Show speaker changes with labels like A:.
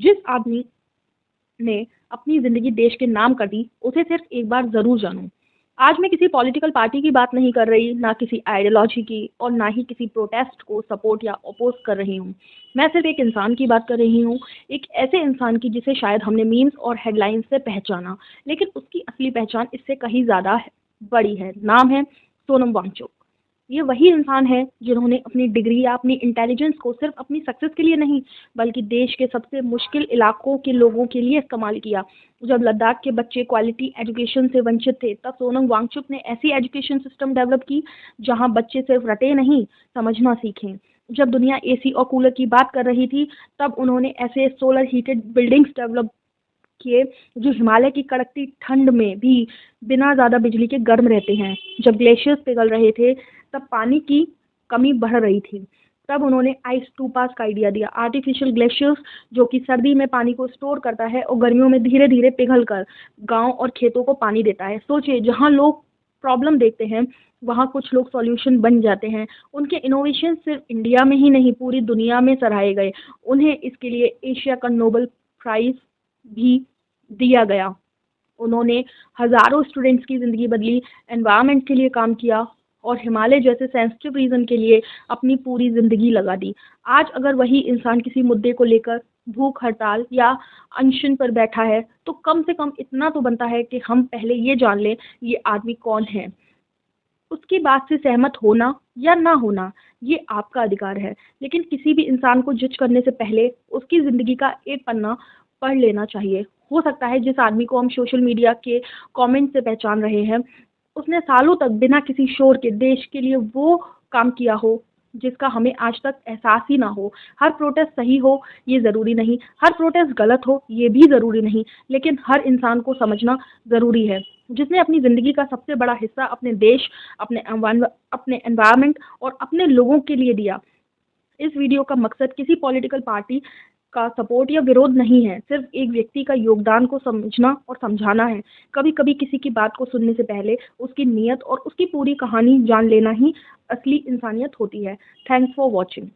A: जिस आदमी ने अपनी ज़िंदगी देश के नाम कर दी, उसे सिर्फ एक बार ज़रूर जानूँ। आज मैं किसी पॉलिटिकल पार्टी की बात नहीं कर रही, ना किसी आइडियोलॉजी की और ना ही किसी प्रोटेस्ट को सपोर्ट या अपोज़ कर रही हूँ। मैं सिर्फ एक इंसान की बात कर रही हूँ, एक ऐसे इंसान की जिसे शायद हमने मीम्स और हेडलाइन्स से पहचाना, लेकिन उसकी असली पहचान इससे कहीं ज़्यादा बड़ी है। नाम है सोनम वांगचुक। ये वही इंसान है जिन्होंने अपनी डिग्री या अपनी इंटेलिजेंस को सिर्फ अपनी सक्सेस के लिए नहीं, बल्कि देश के सबसे मुश्किल इलाकों के लोगों के लिए इस्तेमाल किया। जब लद्दाख के बच्चे क्वालिटी एजुकेशन से वंचित थे, तब सोनम वांगचुक ने ऐसी एजुकेशन सिस्टम डेवलप की जहां बच्चे सिर्फ रटे नहीं, समझना सीखें। जब दुनिया एसी और कूलर की बात कर रही थी, तब उन्होंने ऐसे सोलर हीटेड बिल्डिंग्स डेवलप किए जो हिमालय की कड़कती ठंड में भी बिना ज़्यादा बिजली के गर्म रहते हैं। जब ग्लेशियर्स पिघल रहे थे, तब पानी की कमी बढ़ रही थी। तब उन्होंने आइस टू पास का आइडिया दिया, आर्टिफिशियल ग्लेशियर्स जो कि सर्दी में पानी को स्टोर करता है और गर्मियों में धीरे धीरे पिघल कर गाँव और खेतों को पानी देता है। सोचिए, जहाँ लोग प्रॉब्लम देखते हैं, वहाँ कुछ लोग सॉल्यूशन बन जाते हैं। उनके इनोवेशन सिर्फ इंडिया में ही नहीं, पूरी दुनिया में सराहे गए। उन्हें इसके लिए एशिया का नोबेल प्राइज़ भी दिया गया। उन्होंने हज़ारों स्टूडेंट्स की ज़िंदगी बदली, एनवायरनमेंट के लिए काम किया और हिमालय जैसे सेंसिटिव रीजन के लिए अपनी पूरी ज़िंदगी लगा दी। आज अगर वही इंसान किसी मुद्दे को लेकर भूख हड़ताल या अनशन पर बैठा है, तो कम से कम इतना तो बनता है कि हम पहले ये जान लें, ये आदमी कौन है। उसकी बात से सहमत होना या ना होना, ये आपका अधिकार है। लेकिन किसी भी इंसान को जज करने से पहले उसकी ज़िंदगी का एक पन्ना पढ़ लेना चाहिए। हो सकता है जिस आदमी को हम सोशल मीडिया के कमेंट से पहचान रहे हैं, उसने सालों तक बिना किसी शोर के देश के लिए वो काम किया हो जिसका हमें आज तक एहसास ही ना हो। हर प्रोटेस्ट सही हो ये ज़रूरी नहीं, हर प्रोटेस्ट गलत हो ये भी ज़रूरी नहीं, लेकिन हर इंसान को समझना ज़रूरी है जिसने अपनी ज़िंदगी का सबसे बड़ा हिस्सा अपने देश, अपने एनवायरनमेंट और अपने लोगों के लिए दिया। इस वीडियो का मकसद किसी पॉलिटिकल पार्टी का सपोर्ट या विरोध नहीं है, सिर्फ एक व्यक्ति का योगदान को समझना और समझाना है। कभी-कभी किसी की बात को सुनने से पहले उसकी नीयत और उसकी पूरी कहानी जान लेना ही असली इंसानियत होती है। Thanks for watching.